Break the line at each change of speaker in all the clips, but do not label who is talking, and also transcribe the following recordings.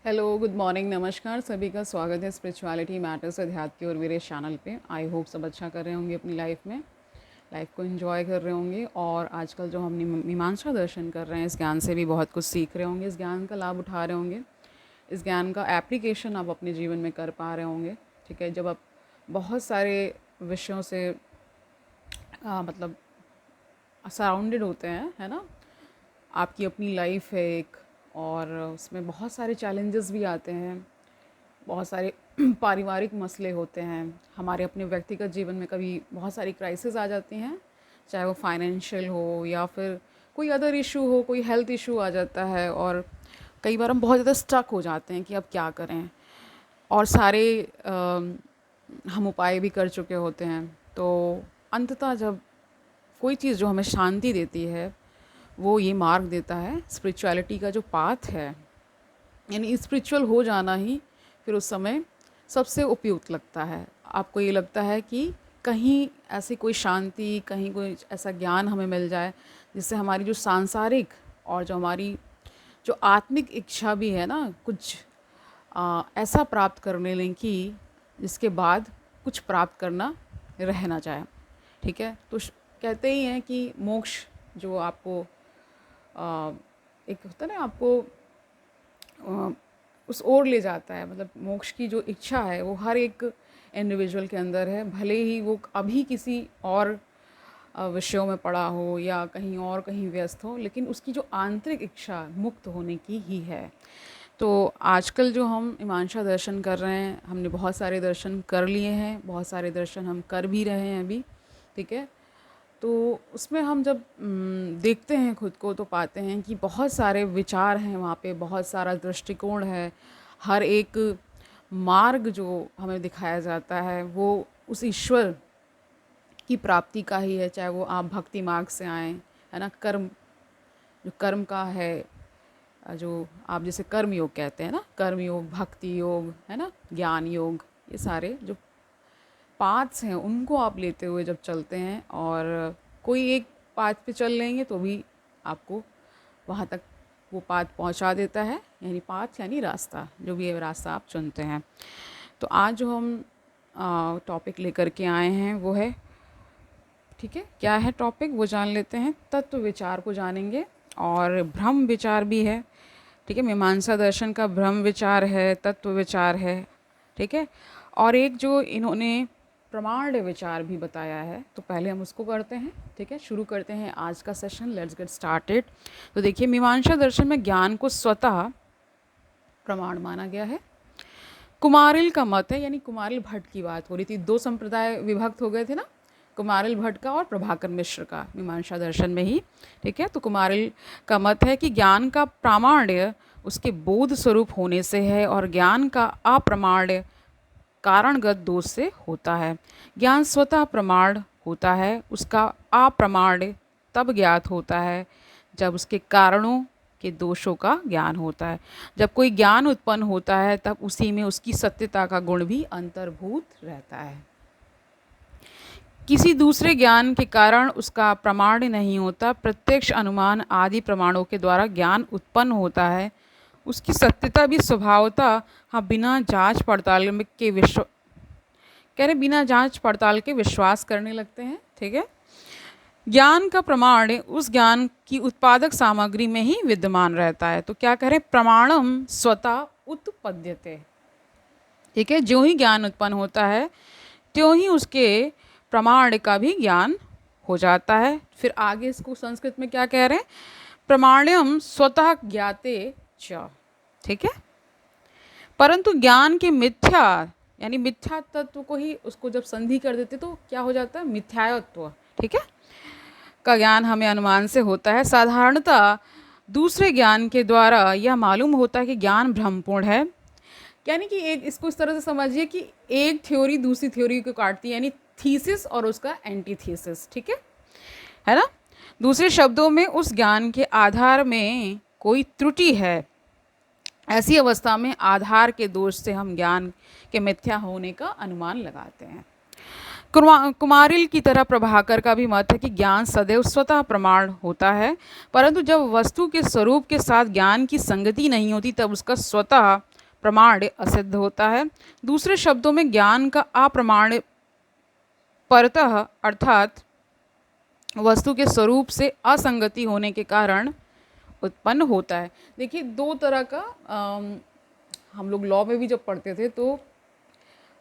Hello, good morning, नमस्कार। सभी का स्वागत है स्पिरिचुअलिटी मैटर्स अध्यात्म की और मेरे चैनल पे। आई होप सब अच्छा कर रहे होंगे अपनी लाइफ में, लाइफ को एंजॉय कर रहे होंगे। और आजकल जो हम मीमांसा दर्शन कर रहे हैं, इस ज्ञान से भी बहुत कुछ सीख रहे होंगे, इस ज्ञान का लाभ उठा रहे होंगे, इस ज्ञान का एप्लीकेशन आप अपने जीवन में कर पा रहे होंगे। ठीक है, जब आप बहुत सारे विषयों से मतलब सराउंडेड होते हैं, है ना। आपकी अपनी लाइफ है एक, और उसमें बहुत सारे चैलेंजेस भी आते हैं, बहुत सारे पारिवारिक मसले होते हैं, हमारे अपने व्यक्तिगत जीवन में कभी बहुत सारी क्राइसिस आ जाती हैं, चाहे वो फाइनेंशियल हो या फिर कोई अदर इशू हो, कोई हेल्थ इशू आ जाता है। और कई बार हम बहुत ज़्यादा स्टक हो जाते हैं कि अब क्या करें। और सारे हम उपाय भी कर चुके होते हैं, तो अंततः जब कोई चीज़ जो हमें शांति देती है, वो ये मार्ग देता है, स्पिरिचुअलिटी का जो पाथ है, यानी स्पिरिचुअल हो जाना ही फिर उस समय सबसे उपयुक्त लगता है। आपको ये लगता है कि कहीं ऐसी कोई शांति, कहीं कोई ऐसा ज्ञान हमें मिल जाए जिससे हमारी जो सांसारिक और जो हमारी जो आत्मिक इच्छा भी है ना, कुछ ऐसा प्राप्त करने लें कि जिसके बाद कुछ प्राप्त करना रह ना जाए। ठीक है, तो कहते ही हैं कि मोक्ष जो आपको एक होता है ना, आपको उस ओर ले जाता है। मतलब मोक्ष की जो इच्छा है वो हर एक इंडिविजुअल के अंदर है, भले ही वो अभी किसी और विषयों में पड़ा हो या कहीं और कहीं व्यस्त हो, लेकिन उसकी जो आंतरिक इच्छा मुक्त होने की ही है। तो आजकल जो हम ईमांशा दर्शन कर रहे हैं, हमने बहुत सारे दर्शन कर लिए हैं, बहुत सारे दर्शन हम कर भी रहे हैं अभी। ठीक है, तो उसमें हम जब देखते हैं खुद को, तो पाते हैं कि बहुत सारे विचार हैं वहाँ पे, बहुत सारा दृष्टिकोण है। हर एक मार्ग जो हमें दिखाया जाता है वो उस ईश्वर की प्राप्ति का ही है, चाहे वो आप भक्ति मार्ग से आएँ, है ना। कर्म, जो कर्म का है, जो आप जैसे कर्म योग कहते हैं ना, कर्म योग, भक्ति योग, है ना, ज्ञान योग, ये सारे जो पाथ्स हैं उनको आप लेते हुए जब चलते हैं, और कोई एक पाथ पे चल लेंगे तो भी आपको वहाँ तक वो पाथ पहुँचा देता है। यानी पाथ यानी रास्ता, जो भी रास्ता आप चुनते हैं। तो आज जो हम टॉपिक लेकर के आए हैं वो है, ठीक है, क्या है टॉपिक वो जान लेते हैं। तत्व विचार को जानेंगे, और ब्रह्म विचार भी है। ठीक है, मीमांसा दर्शन का ब्रह्म विचार है, तत्व विचार है। ठीक है, और एक जो इन्होंने प्रमाण विचार भी बताया है, तो पहले हम उसको करते हैं। ठीक है, शुरू करते हैं आज का सेशन। Let's get started. तो देखिए, मीमांसा दर्शन में ज्ञान को स्वतः प्रमाण माना गया है। कुमारिल का मत है, यानी कुमारिल भट्ट की बात हो रही थी। दो संप्रदाय विभक्त हो गए थे ना, कुमारिल भट्ट का और प्रभाकर मिश्र का, मीमांसा दर्शन में ही। ठीक है, तो कुमारिल का मत है कि ज्ञान का प्रामाण्य उसके बोध स्वरूप होने से है, और ज्ञान का अप्रामाण्य कारणगत दोष से होता है। ज्ञान स्वतः प्रमाण होता है, उसका अप्रामाण्य तब ज्ञात होता है जब उसके कारणों के दोषों का ज्ञान होता है। जब कोई ज्ञान उत्पन्न होता है तब उसी में उसकी सत्यता का गुण भी अंतर्भूत रहता है। किसी दूसरे ज्ञान के कारण उसका प्रमाण नहीं होता। प्रत्यक्ष, अनुमान आदि प्रमाणों के द्वारा ज्ञान उत्पन्न होता है, उसकी सत्यता भी स्वभावतः हाँ बिना जांच पड़ताल के बिना जांच पड़ताल के विश्वास करने लगते हैं। ठीक है, ज्ञान का प्रमाण उस ज्ञान की उत्पादक सामग्री में ही विद्यमान रहता है। तो क्या कह रहे, प्रमाणम स्वतः उत्पद्यते। ठीक है, जो ही ज्ञान उत्पन्न होता है त्यों ही उसके प्रमाण का भी ज्ञान हो जाता है। फिर आगे इसको संस्कृत में क्या कह रहे हैं, प्रमाण्यम स्वतः ज्ञाते च। ठीक है, परंतु ज्ञान के मिथ्या यानी मिथ्या तत्व को ही उसको जब संधि कर देते तो क्या हो जाता है, मिथ्यात्व। ठीक है, का ज्ञान हमें अनुमान से होता है। साधारणतः दूसरे ज्ञान के द्वारा यह मालूम होता है कि ज्ञान भ्रमपूर्ण है। यानी कि एक, इसको इस तरह से समझिए कि एक थ्योरी दूसरी थ्योरी को काटती है, यानी थीसिस और उसका एंटीथीसिस। ठीक है ना। दूसरे शब्दों में उस ज्ञान के आधार में कोई त्रुटि है। ऐसी अवस्था में आधार के दोष से हम ज्ञान के मिथ्या होने का अनुमान लगाते हैं। कुमारिल की तरह प्रभाकर का भी मत है कि ज्ञान सदैव स्वतः प्रमाण होता है, परंतु जब वस्तु के स्वरूप के साथ ज्ञान की संगति नहीं होती तब उसका स्वतः प्रमाण असिद्ध होता है। दूसरे शब्दों में ज्ञान का अप्रमाण परतः अर्थात वस्तु के स्वरूप से असंगति होने के कारण उत्पन्न होता है। देखिए दो तरह का हम लोग लॉ में भी जब पढ़ते थे तो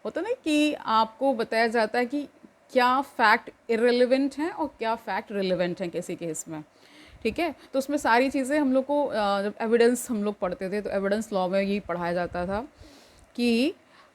होता ना कि आपको बताया जाता है कि क्या फैक्ट इररिलेवेंट हैं और क्या फैक्ट रिलेवेंट हैं किसी केस में, ठीक है। तो उसमें सारी चीज़ें हम लोग को जब एविडेंस हम लोग पढ़ते थे तो एविडेंस लॉ में यही पढ़ाया जाता था कि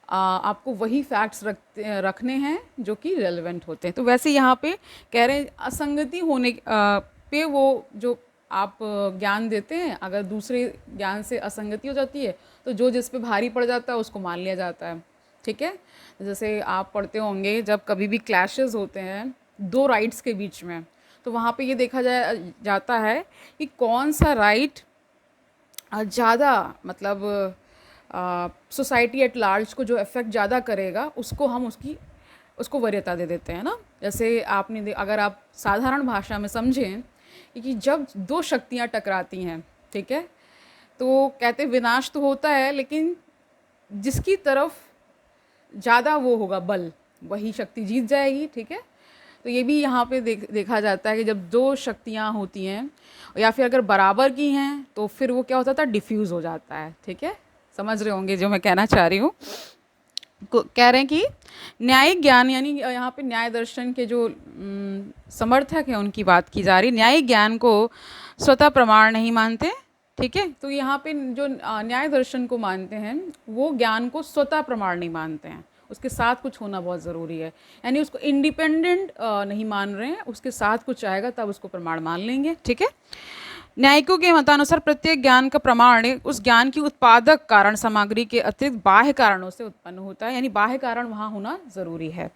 आपको वही फैक्ट्स रखने हैं जो कि रेलेवेंट होते हैं। तो वैसे यहाँ पे कह रहे हैं असंगति होने पे वो जो आप ज्ञान देते हैं अगर दूसरे ज्ञान से असंगति हो जाती है तो जो जिस पे भारी पड़ जाता है उसको मान लिया जाता है, ठीक है। जैसे आप पढ़ते होंगे जब कभी भी क्लैशेस होते हैं दो राइट्स के बीच में तो वहाँ पे ये देखा जाता है कि कौन सा राइट ज़्यादा मतलब सोसाइटी एट लार्ज को जो इफ़ेक्ट ज़्यादा करेगा उसको हम उसको वरीयता दे देते हैं ना। जैसे आपने अगर आप साधारण भाषा में समझें कि जब दो शक्तियाँ टकराती हैं, ठीक है, तो कहते विनाश तो होता है लेकिन जिसकी तरफ ज़्यादा वो होगा बल वही शक्ति जीत जाएगी, ठीक है। तो ये भी यहाँ पे देखा जाता है कि जब दो शक्तियाँ होती हैं या फिर अगर बराबर की हैं तो फिर वो क्या होता था डिफ्यूज़ हो जाता है, ठीक है। समझ रहे होंगे जो मैं कहना चाह रही हूँ। कह रहे हैं कि न्यायिक ज्ञान यानी यहाँ पे न्याय दर्शन के जो समर्थक हैं उनकी बात की जा रही। न्यायिक ज्ञान को स्वतः प्रमाण नहीं मानते, ठीक है। तो यहाँ पे जो न्याय दर्शन को मानते हैं वो ज्ञान को स्वतः प्रमाण नहीं मानते हैं, उसके साथ कुछ होना बहुत ज़रूरी है। यानी उसको इंडिपेंडेंट नहीं मान रहे हैं, उसके साथ कुछ आएगा तब उसको प्रमाण मान लेंगे, ठीक है। न्यायिकों के मतानुसार प्रत्येक ज्ञान का प्रमाण उस ज्ञान की उत्पादक कारण सामग्री के अतिरिक्त बाह्य कारणों से उत्पन्न होता है, यानी बाह्य कारण वहाँ होना ज़रूरी है।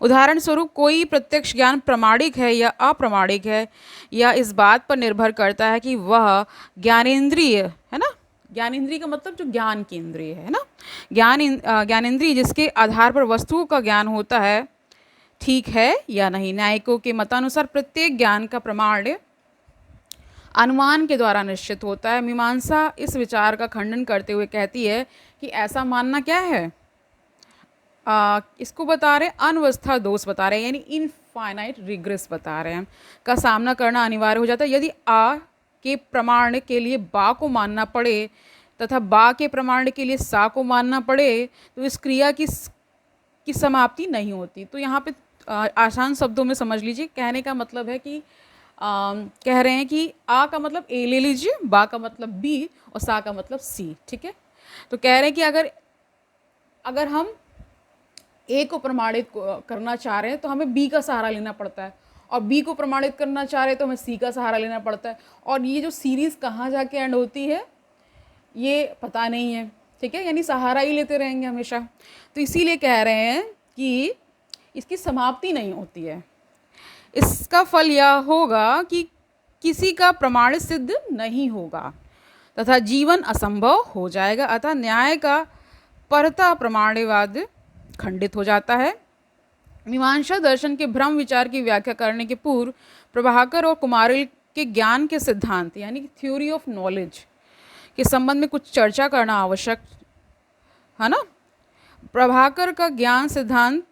उदाहरण स्वरूप कोई प्रत्यक्ष ज्ञान प्रामाणिक है या अप्रामाणिक है या इस बात पर निर्भर करता है कि वह ज्ञानेंद्रिय है ना, ज्ञानेंद्रिय का मतलब जो ज्ञान की इंद्रिय है ना, ज्ञानेंद्रिय जिसके आधार पर वस्तुओं का ज्ञान होता है ठीक है या नहीं। न्यायिकों के मतानुसार प्रत्येक ज्ञान का प्रमाण अनुमान के द्वारा निश्चित होता है। मीमांसा इस विचार का खंडन करते हुए कहती है कि ऐसा मानना क्या है, इसको बता रहे अनवस्था दोष बता रहे हैं, यानी इनफाइनाइट रिग्रेस बता रहे हैं का सामना करना अनिवार्य हो जाता है। यदि आ के प्रमाण के लिए बा को मानना पड़े तथा बा के प्रमाण के लिए सा को मानना पड़े तो इस क्रिया की समाप्ति नहीं होती। तो यहाँ पे आसान शब्दों में समझ लीजिए, कहने का मतलब है कि कह रहे हैं कि आ का मतलब ए ले लीजिए, बा का मतलब बी और सा का मतलब सी, ठीक है। तो कह रहे हैं कि अगर हम ए को प्रमाणित करना चाह रहे हैं तो हमें बी का सहारा लेना पड़ता है और बी को प्रमाणित करना चाह रहे हैं तो हमें सी का सहारा लेना पड़ता है। और ये जो सीरीज़ कहाँ जाके एंड होती है ये पता नहीं है, ठीक है, यानी सहारा ही लेते रहेंगे हमेशा। तो इसीलिए कह रहे हैं कि इसकी समाप्ति नहीं होती है। इसका फल यह होगा कि किसी का प्रमाण सिद्ध नहीं होगा तथा जीवन असंभव हो जाएगा, अतः न्याय का परता प्रमाणवाद खंडित हो जाता है। मीमांसा दर्शन के भ्रम विचार की व्याख्या करने के पूर्व प्रभाकर और कुमारिल के ज्ञान के सिद्धांत यानी कि थ्योरी ऑफ नॉलेज के संबंध में कुछ चर्चा करना आवश्यक है ना। प्रभाकर का ज्ञान सिद्धांत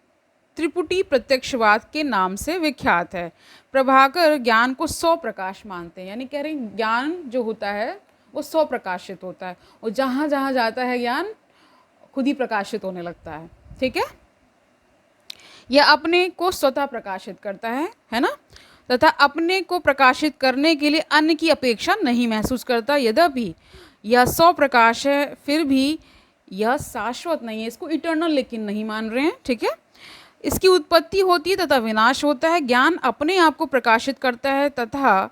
त्रिपुटी प्रत्यक्षवाद के नाम से विख्यात है। प्रभाकर ज्ञान को 100 प्रकाश मानते हैं, यानी कह रहे हैं ज्ञान जो होता है वो 100 प्रकाशित होता है और जहाँ जहाँ जाता है ज्ञान खुद ही प्रकाशित होने लगता है, ठीक है। यह अपने को स्वतः प्रकाशित करता है ना, तथा अपने को प्रकाशित करने के लिए अन्य की अपेक्षा नहीं महसूस करता। यद्यपि यह 100 प्रकाश है फिर भी यह शाश्वत नहीं है, इसको इटर्नल लेकिन नहीं मान रहे हैं, ठीक है। इसकी उत्पत्ति होती है तथा विनाश होता है। ज्ञान अपने आप को प्रकाशित करता है तथा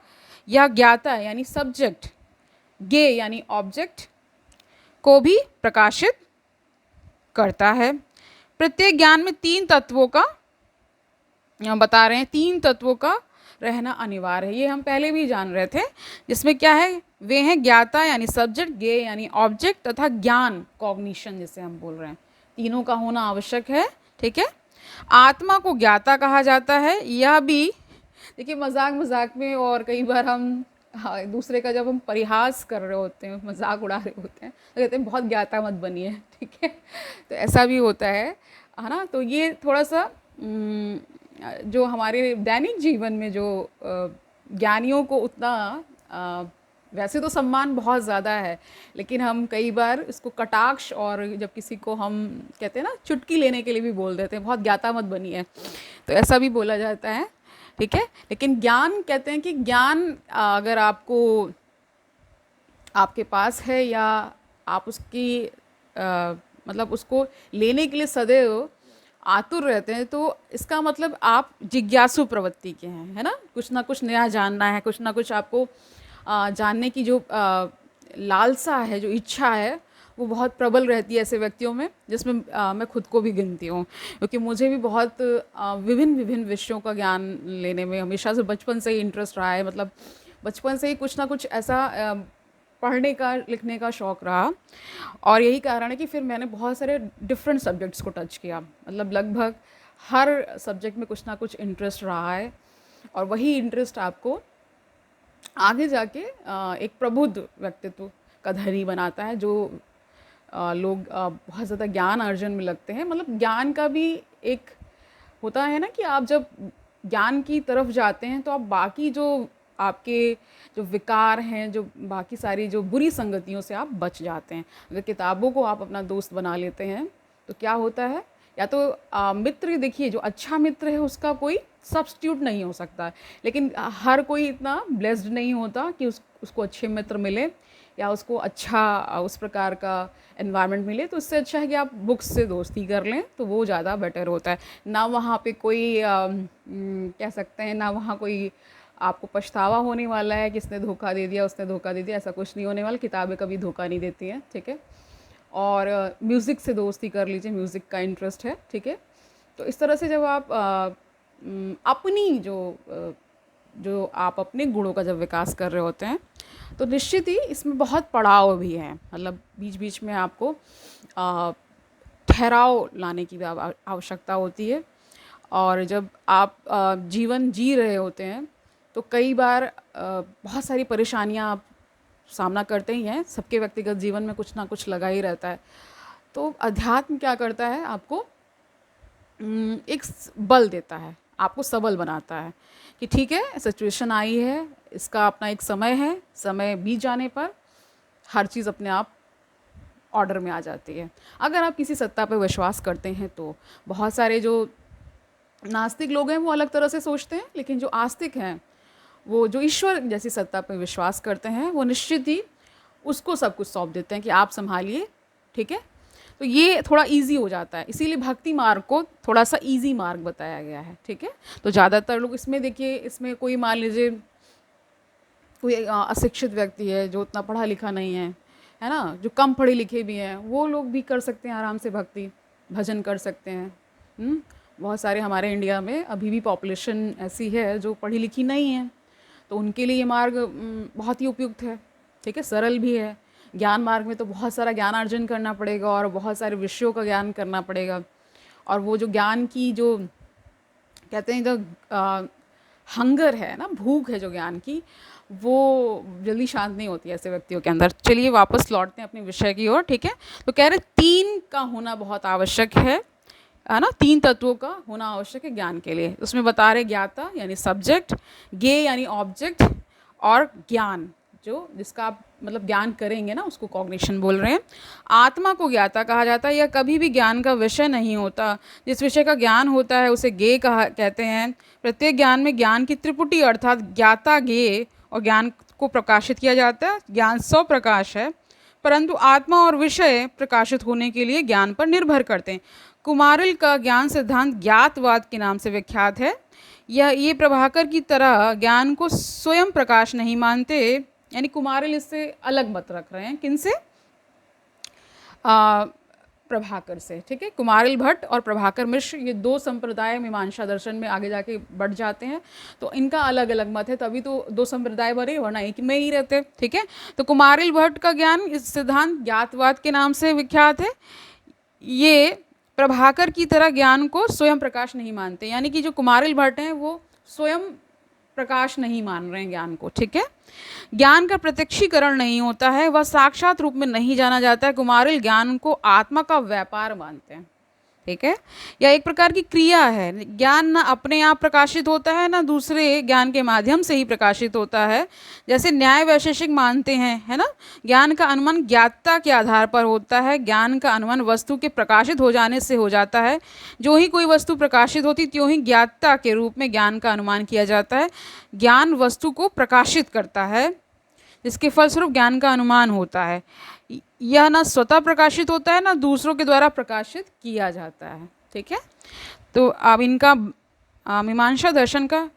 यह ज्ञाता यानी सब्जेक्ट, गे यानी ऑब्जेक्ट को भी प्रकाशित करता है। प्रत्येक ज्ञान में 3 तत्वों का बता रहे हैं, 3 तत्वों का रहना अनिवार्य है। ये हम पहले भी जान रहे थे, जिसमें क्या है वे हैं ज्ञाता यानी सब्जेक्ट, गे यानी ऑब्जेक्ट तथा ज्ञान कॉग्निशन जिसे हम बोल रहे हैं, तीनों का होना आवश्यक है, ठीक है। आत्मा को ज्ञाता कहा जाता है। यह भी देखिए मजाक मजाक में और कई बार हम हाँ, एक दूसरे का जब हम परिहास कर रहे होते हैं, मजाक उड़ा रहे होते हैं, तो कहते हैं बहुत ज्ञाता मत बनिए, ठीक है। तो ऐसा भी होता है ना। तो ये थोड़ा सा जो हमारे दैनिक जीवन में जो ज्ञानियों को उतना अ, वैसे तो सम्मान बहुत ज़्यादा है, लेकिन हम कई बार इसको कटाक्ष, और जब किसी को हम कहते हैं ना चुटकी लेने के लिए भी बोल देते हैं, बहुत ज्ञाता मत बनिए, तो ऐसा भी बोला जाता है, ठीक है। लेकिन ज्ञान कहते हैं कि ज्ञान अगर आपको आपके पास है, या आप उसकी मतलब उसको लेने के लिए सदैव आतुर रहते हैं, तो इसका मतलब आप जिज्ञासु प्रवृत्ति के हैं, है ना कुछ नया जानना है, कुछ ना कुछ आपको जानने की जो लालसा है, जो इच्छा है, वो बहुत प्रबल रहती है ऐसे व्यक्तियों में, जिसमें मैं खुद को भी गिनती हूँ, क्योंकि मुझे भी बहुत विभिन्न विभिन्न विषयों का ज्ञान लेने में हमेशा से बचपन से ही इंटरेस्ट रहा है। मतलब बचपन से ही कुछ ना कुछ ऐसा पढ़ने का लिखने का शौक़ रहा, और यही कारण है कि फिर मैंने बहुत सारे डिफरेंट सब्जेक्ट्स को टच किया। मतलब लगभग हर सब्जेक्ट में कुछ ना कुछ इंटरेस्ट रहा है, और वही इंटरेस्ट आपको आगे जाके एक प्रबुद्ध व्यक्तित्व का धनी बनाता है, जो लोग बहुत ज़्यादा ज्ञान अर्जन में लगते हैं। मतलब ज्ञान का भी एक होता है ना कि आप जब ज्ञान की तरफ जाते हैं, तो आप बाकी जो आपके जो विकार हैं, जो बाकी सारी जो बुरी संगतियों से आप बच जाते हैं। अगर किताबों को आप अपना दोस्त बना लेते हैं, तो क्या होता है, या तो मित्र देखिए, जो अच्छा मित्र है उसका कोई सब्स्टिट्यूट नहीं हो सकता है, लेकिन हर कोई इतना ब्लेस्ड नहीं होता कि उसको अच्छे मित्र मिले, या उसको अच्छा उस प्रकार का एनवायरनमेंट मिले। तो इससे अच्छा है कि आप बुक्स से दोस्ती कर लें, तो वो ज़्यादा बेटर होता है। ना वहाँ पे कोई कह सकते हैं, ना वहाँ कोई आपको पछतावा होने वाला है कि इसने धोखा दे दिया, उसने धोखा दे दिया, ऐसा कुछ नहीं होने वाला। किताबें कभी धोखा नहीं देती हैं, ठीक है। और म्यूज़िक से दोस्ती कर लीजिए, म्यूज़िक का इंटरेस्ट है, ठीक है। तो इस तरह से जब आप अपनी जो आप अपने गुणों का जब विकास कर रहे होते हैं, तो निश्चित ही इसमें बहुत पड़ाव भी हैं। मतलब बीच बीच में आपको ठहराव लाने की भी आवश्यकता होती है। और जब आप जीवन जी रहे होते हैं, तो कई बार बहुत सारी परेशानियां आप सामना करते ही हैं। सबके व्यक्तिगत जीवन में कुछ ना कुछ लगा ही रहता है। तो अध्यात्म क्या करता है, आपको एक बल देता है, आपको सबल बनाता है कि ठीक है, सिचुएशन आई है, इसका अपना एक समय है, समय बीत जाने पर हर चीज़ अपने आप ऑर्डर में आ जाती है। अगर आप किसी सत्ता पर विश्वास करते हैं, तो बहुत सारे जो नास्तिक लोग हैं वो अलग तरह से सोचते हैं, लेकिन जो आस्तिक हैं, वो जो ईश्वर जैसी सत्ता पर विश्वास करते हैं, वो निश्चित ही उसको सब कुछ सौंप देते हैं कि आप संभालिए, ठीक है। तो ये थोड़ा इजी हो जाता है, इसीलिए भक्ति मार्ग को थोड़ा सा इजी मार्ग बताया गया है, ठीक है। तो ज़्यादातर लोग इसमें देखिए, इसमें कोई मान लीजिए कोई अशिक्षित व्यक्ति है, जो उतना पढ़ा लिखा नहीं है ना, जो कम पढ़े लिखे भी हैं, वो लोग भी कर सकते हैं आराम से भक्ति, भजन कर सकते हैं। बहुत सारे हमारे इंडिया में अभी भी पॉपुलेशन ऐसी है जो पढ़ी लिखी नहीं है, तो उनके लिए ये मार्ग बहुत ही उपयुक्त है, ठीक है, सरल भी है। ज्ञान मार्ग में तो बहुत सारा ज्ञान अर्जन करना पड़ेगा, और बहुत सारे विषयों का ज्ञान करना पड़ेगा, और वो जो ज्ञान की जो कहते हैं जो हंगर है ना, भूख है जो ज्ञान की, वो जल्दी शांत नहीं होती ऐसे व्यक्तियों के अंदर। चलिए वापस लौटते हैं अपने विषय की ओर, ठीक है। तो कह रहे 3 का होना बहुत आवश्यक है ना, 3 तत्वों का होना आवश्यक है ज्ञान के लिए। उसमें बता रहे ज्ञाता यानी सब्जेक्ट, ज्ञेय यानी ऑब्जेक्ट, और ज्ञान जो जिसका आप मतलब ज्ञान करेंगे ना, उसको कॉग्निशन बोल रहे हैं। आत्मा को ज्ञाता कहा जाता है। यह कभी भी ज्ञान का विषय नहीं होता। जिस विषय का ज्ञान होता है उसे ज्ञेय कहते हैं। प्रत्येक ज्ञान में ज्ञान की त्रिपुटी अर्थात ज्ञाता, ज्ञेय और ज्ञान को प्रकाशित किया जाता है। ज्ञान स्वप्रकाश है, परंतु आत्मा और विषय प्रकाशित होने के लिए ज्ञान पर निर्भर करते हैं। कुमारिल का ज्ञान सिद्धांत ज्ञातवाद के नाम से विख्यात है। ये प्रभाकर की तरह ज्ञान को स्वयं प्रकाश नहीं मानते, यानी कुमारिल इससे अलग मत रख रहे हैं। किनसे? प्रभाकर से, ठीक है। कुमारिल भट्ट और प्रभाकर मिश्र, ये 2 संप्रदाय मीमांसा दर्शन में आगे जाके बढ़ जाते हैं, तो इनका अलग अलग मत है, तभी तो 2 संप्रदाय बने, वरना एक में ही रहते, ठीक है। तो कुमारिल भट्ट का ज्ञान इस सिद्धांत ज्ञातवाद के नाम से विख्यात है। ये प्रभाकर की तरह ज्ञान को स्वयं प्रकाश नहीं मानते, यानी कि जो कुमारिल भट्ट हैं वो स्वयं प्रकाश नहीं मान रहे हैं ज्ञान को, ठीक है। ज्ञान का प्रत्यक्षीकरण नहीं होता है, वह साक्षात रूप में नहीं जाना जाता है। कुमारिल ज्ञान को आत्मा का व्यापार मानते हैं, ठीक है। यह एक प्रकार की क्रिया है। ज्ञान ना अपने आप प्रकाशित होता है, ना दूसरे ज्ञान के माध्यम से ही प्रकाशित होता है। जैसे न्याय वैशेषिक मानते हैं, है ना, ज्ञान का अनुमान ज्ञाता के आधार पर होता है। ज्ञान का अनुमान वस्तु के प्रकाशित हो जाने से हो जाता है। जो ही कोई वस्तु प्रकाशित होती त्यों ही ज्ञाता के रूप में ज्ञान का अनुमान किया जाता है। ज्ञान वस्तु को प्रकाशित करता है, जिसके फलस्वरूप ज्ञान का अनुमान होता है। यह ना स्वतः प्रकाशित होता है, ना दूसरों के द्वारा प्रकाशित किया जाता है, ठीक है। तो अब इनका मीमांसा दर्शन का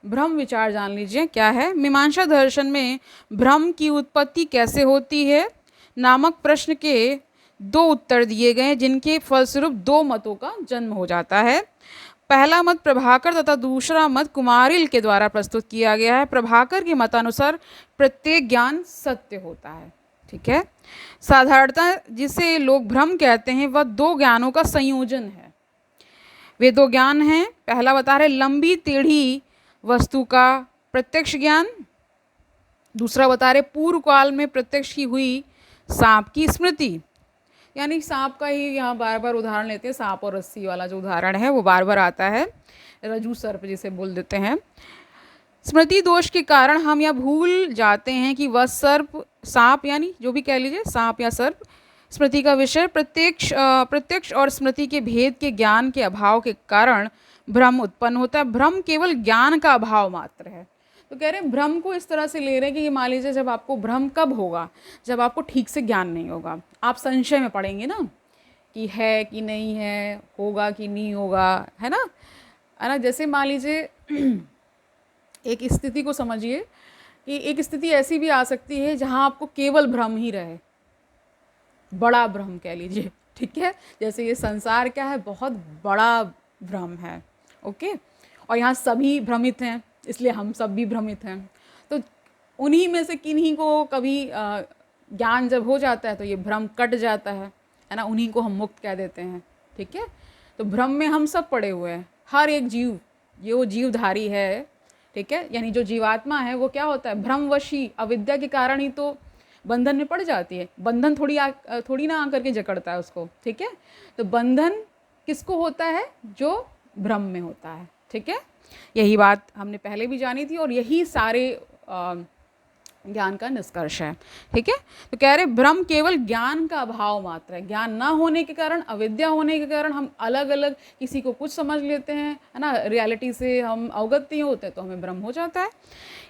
भ्रम विचार जान लीजिए क्या है। मीमांसा दर्शन में भ्रम की उत्पत्ति कैसे होती है नामक प्रश्न के 2 उत्तर दिए गए हैं, जिनके फलस्वरूप 2 मतों का जन्म हो जाता है। पहला मत प्रभाकर तथा दूसरा मत कुमारिल के द्वारा प्रस्तुत किया गया है। प्रभाकर के मतानुसार प्रत्येक ज्ञान सत्य होता है, ठीक है। साधारणतः जिसे लोग भ्रम कहते हैं वह 2 ज्ञानों का संयोजन है। वे 2 ज्ञान हैं, पहला बता रहे लंबी टेढ़ी वस्तु का प्रत्यक्ष ज्ञान, दूसरा बता रहे पूर्व काल में प्रत्यक्ष की हुई सांप की स्मृति। यानी सांप का ही यहाँ बार बार उदाहरण लेते हैं, सांप और रस्सी वाला जो उदाहरण है वो बार बार आता है, रज्जु सर्प जिसे बोल देते हैं। स्मृति दोष के कारण हम यह भूल जाते हैं कि वह सर्प सांप यानी जो भी कह लीजिए सांप या सर्प स्मृति का विषय प्रत्यक्ष और स्मृति के भेद के ज्ञान के अभाव के कारण भ्रम उत्पन्न होता है। भ्रम केवल ज्ञान का अभाव मात्र है। तो कह रहे हैं भ्रम को इस तरह से ले रहे हैं कि ये मान लीजिए जब आपको भ्रम कब होगा, जब आपको ठीक से ज्ञान नहीं होगा, आप संशय में पड़ेंगे ना कि है कि नहीं है, होगा कि नहीं होगा, है ना। जैसे मान लीजिए एक स्थिति को समझिए कि एक स्थिति ऐसी भी आ सकती है जहाँ आपको केवल भ्रम ही रहे, बड़ा भ्रम कह लीजिए, ठीक है। जैसे ये संसार क्या है, बहुत बड़ा भ्रम है, ओके, और यहाँ सभी भ्रमित हैं, इसलिए हम सब भी भ्रमित हैं। तो उन्हीं में से किन्हीं को कभी ज्ञान जब हो जाता है तो ये भ्रम कट जाता है ना, उन्हीं को हम मुक्त कह देते हैं, ठीक है। तो भ्रम में हम सब पड़े हुए हैं, हर एक जीव, ये वो जीवधारी है, ठीक है। यानी जो जीवात्मा है वो क्या होता है, भ्रमवशी अविद्या के कारण ही तो बंधन में पड़ जाती है। बंधन थोड़ी ना आकर के जकड़ता है उसको, ठीक है। तो बंधन किसको होता है, जो भ्रम में होता है, ठीक है। यही बात हमने पहले भी जानी थी और यही सारे ज्ञान का निष्कर्ष है, ठीक है। तो कह रहे भ्रम केवल ज्ञान का अभाव मात्र है। ज्ञान ना होने के कारण, अविद्या होने के कारण हम अलग अलग किसी को कुछ समझ लेते हैं, है ना, रियलिटी से हम अवगत नहीं होते तो हमें भ्रम हो जाता है।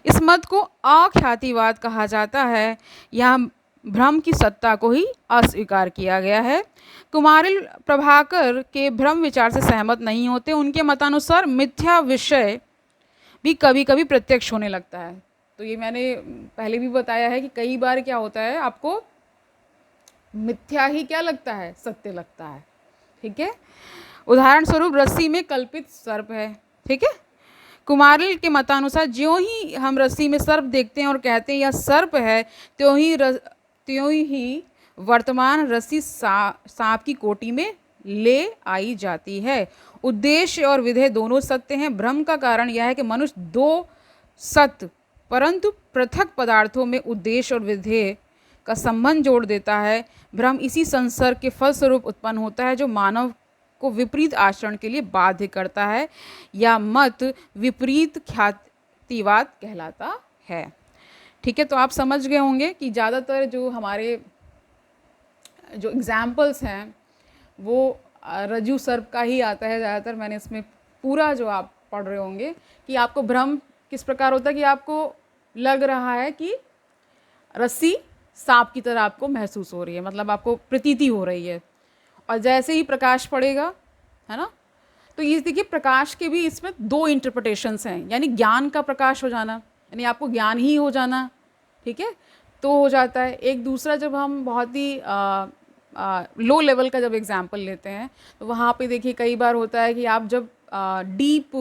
इस मत को अख्यातिवाद कहा जाता है। यहाँ भ्रम की सत्ता को ही अस्वीकार किया गया है। कुमारिल प्रभाकर के भ्रम विचार से सहमत नहीं होते। उनके मतानुसार मिथ्या विषय भी कभी कभी प्रत्यक्ष होने लगता है। तो ये मैंने पहले भी बताया है कि कई बार क्या होता है, आपको मिथ्या ही क्या लगता है, सत्य लगता है, ठीक है। उदाहरण स्वरूप रस्सी में कल्पित सर्प है, ठीक है। कुमारिल के मतानुसार ज्यों ही हम रस्सी में सर्प देखते हैं और कहते हैं यह सर्प है, त्यों ही वर्तमान रस्सी सांप की कोटि में ले आई जाती है। उद्देश्य और विधेय दोनों सत्य हैं। भ्रम का कारण यह है कि मनुष्य 2 सत्य परंतु पृथक पदार्थों में उद्देश्य और विधेय का संबंध जोड़ देता है। भ्रम इसी संसर्ग के फलस्वरूप उत्पन्न होता है जो मानव को विपरीत आचरण के लिए बाध्य करता है। या मत विपरीत ख्यातिवाद कहलाता है, ठीक है। तो आप समझ गए होंगे कि ज़्यादातर जो हमारे जो एग्जाम्पल्स हैं वो रज्जु सर्प का ही आता है ज़्यादातर। मैंने इसमें पूरा जो आप पढ़ रहे होंगे कि आपको भ्रम किस प्रकार होता है कि आपको लग रहा है कि रस्सी सांप की तरह आपको महसूस हो रही है, मतलब आपको प्रतीति हो रही है, और जैसे ही प्रकाश पड़ेगा, है ना, तो ये देखिए प्रकाश के भी इसमें 2 इंटरप्रिटेशंस हैं। यानी ज्ञान का प्रकाश हो जाना, यानी आपको ज्ञान ही हो जाना, ठीक है, तो हो जाता है। एक दूसरा जब हम बहुत ही लो लेवल का जब एग्जाम्पल लेते हैं तो वहाँ पे देखिए कई बार होता है कि आप जब डीप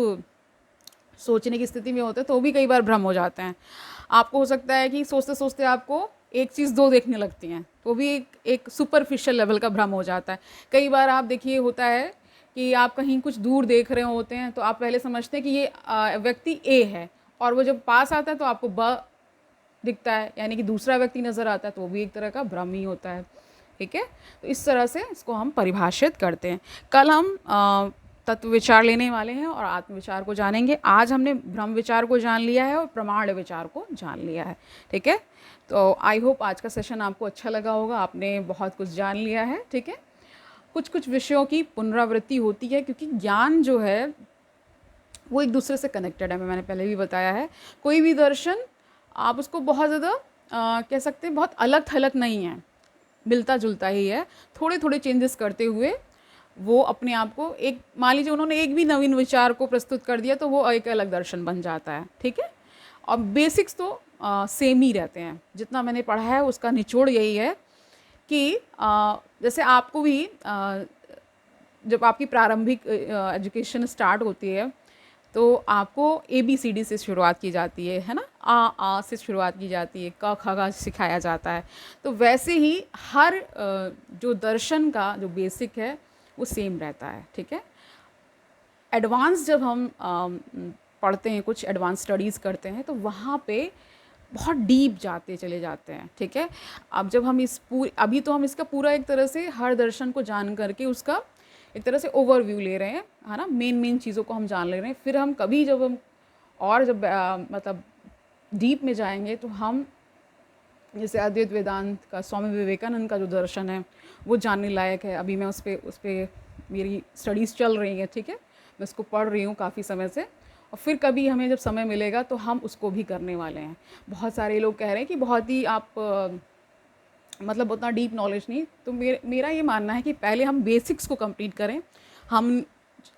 सोचने की स्थिति में होते हैं तो भी कई बार भ्रम हो जाते हैं। आपको हो सकता है कि सोचते सोचते आपको एक चीज़ 2 देखने लगती हैं, तो भी एक सुपरफिशियल लेवल का भ्रम हो जाता है। कई बार आप देखिए होता है कि आप कहीं कुछ दूर देख रहे होते हैं तो आप पहले समझते हैं कि ये व्यक्ति ए है, और वो जब पास आता है तो आपको ब दिखता है, यानी कि दूसरा व्यक्ति नज़र आता है, तो वो भी एक तरह का भ्रम ही होता है। ठीक है, तो इस तरह से इसको हम परिभाषित करते हैं। कल हम तत्व विचार लेने वाले हैं और आत्मविचार को जानेंगे। आज हमने भ्रम विचार को जान लिया है और प्रमाण विचार को जान लिया है। ठीक है, तो आई होप आज का सेशन आपको अच्छा लगा होगा, आपने बहुत कुछ जान लिया है। ठीक है, कुछ कुछ विषयों की पुनरावृत्ति होती है, क्योंकि ज्ञान जो है वो एक दूसरे से कनेक्टेड है। मैंने पहले भी बताया है, कोई भी दर्शन आप उसको बहुत ज़्यादा कह सकते हैं बहुत अलग थलग नहीं है, मिलता जुलता ही है। थोड़े थोड़े चेंजेस करते हुए वो अपने आप को एक, मान लीजिए उन्होंने एक भी नवीन विचार को प्रस्तुत कर दिया तो वो एक अलग दर्शन बन जाता है। ठीक है, और बेसिक्स तो सेम ही रहते हैं। जितना मैंने पढ़ा है उसका निचोड़ यही है कि जैसे आपको भी जब आपकी प्रारंभिक एजुकेशन स्टार्ट होती है तो आपको ABCD से शुरुआत की जाती है ना, आ से शुरुआत की जाती है, क ख ग सिखाया जाता है। तो वैसे ही हर जो दर्शन का जो बेसिक है वो सेम रहता है। ठीक है, एडवांस जब हम पढ़ते हैं, कुछ एडवांस स्टडीज़ करते हैं, तो वहाँ पे बहुत डीप चले जाते हैं। ठीक है, अब जब हम अभी तो हम इसका पूरा एक तरह से हर दर्शन को जान करके उसका एक तरह से ओवरव्यू ले रहे हैं, है ना, मेन चीज़ों को हम जान ले रहे हैं। फिर हम कभी जब हम और जब मतलब डीप में जाएंगे तो हम जैसे अद्वैत वेदांत का, स्वामी विवेकानंद का जो दर्शन है वो जानने लायक है। अभी मैं उस पर मेरी स्टडीज़ चल रही हैं। ठीक है, मैं उसको पढ़ रही हूँ काफ़ी समय से, और फिर कभी हमें जब समय मिलेगा तो हम उसको भी करने वाले हैं। बहुत सारे लोग कह रहे हैं कि बहुत ही आप मतलब उतना डीप नॉलेज नहीं, तो मेरा ये मानना है कि पहले हम बेसिक्स को कंप्लीट करें। हम,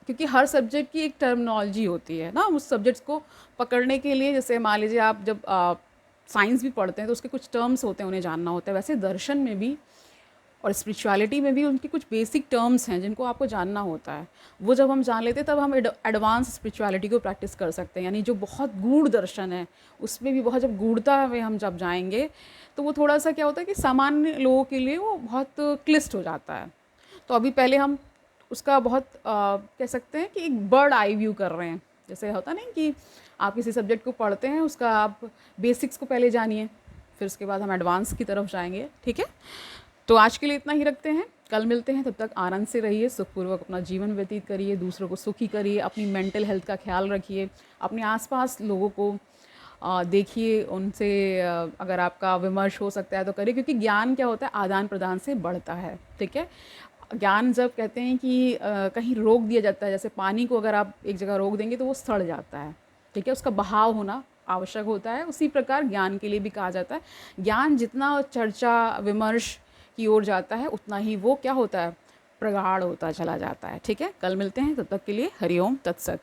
क्योंकि हर सब्जेक्ट की एक टर्मिनोलॉजी होती है ना, उस सब्जेक्ट्स को पकड़ने के लिए, जैसे मान लीजिए आप जब साइंस भी पढ़ते हैं तो उसके कुछ टर्म्स होते हैं, उन्हें जानना होता है। वैसे दर्शन में भी और स्पिरिचुअलिटी में भी उनके कुछ बेसिक टर्म्स हैं जिनको आपको जानना होता है। वो जब हम जान लेते हैं तब हम एडवांस स्पिरिचुअलिटी को प्रैक्टिस कर सकते हैं। यानी जो बहुत गूढ़ दर्शन है उसमें भी बहुत, जब गूढ़ता में हम जब जाएंगे तो वो थोड़ा सा क्या होता है कि सामान्य लोगों के लिए वो बहुत क्लिष्ट हो जाता है। तो अभी पहले हम उसका बहुत कह सकते हैं कि एक बर्ड आई व्यू कर रहे हैं। जैसे होता नहीं कि आप किसी सब्जेक्ट को पढ़ते हैं, उसका आप बेसिक्स को पहले जानिए, फिर उसके बाद हम एडवांस की तरफ जाएंगे। ठीक है, तो आज के लिए इतना ही रखते हैं, कल मिलते हैं। तब तक आनंद से रहिए, सुखपूर्वक अपना जीवन व्यतीत करिए, दूसरों को सुखी करिए, अपनी मेंटल हेल्थ का ख्याल रखिए, अपने आसपास लोगों को देखिए, उनसे अगर आपका विमर्श हो सकता है तो करिए, क्योंकि ज्ञान क्या होता है, आदान प्रदान से बढ़ता है। ठीक है, ज्ञान जब कहते हैं कि कहीं रोक दिया जाता है, जैसे पानी को अगर आप एक जगह रोक देंगे तो वो सड़ जाता है। ठीक है, उसका बहाव होना आवश्यक होता है। उसी प्रकार ज्ञान के लिए भी कहा जाता है, ज्ञान जितना चर्चा विमर्श की ओर जाता है उतना ही वो क्या होता है, प्रगाढ़ होता चला जाता है। ठीक है, कल मिलते हैं, तब तक के लिए हरिओम तत्सत।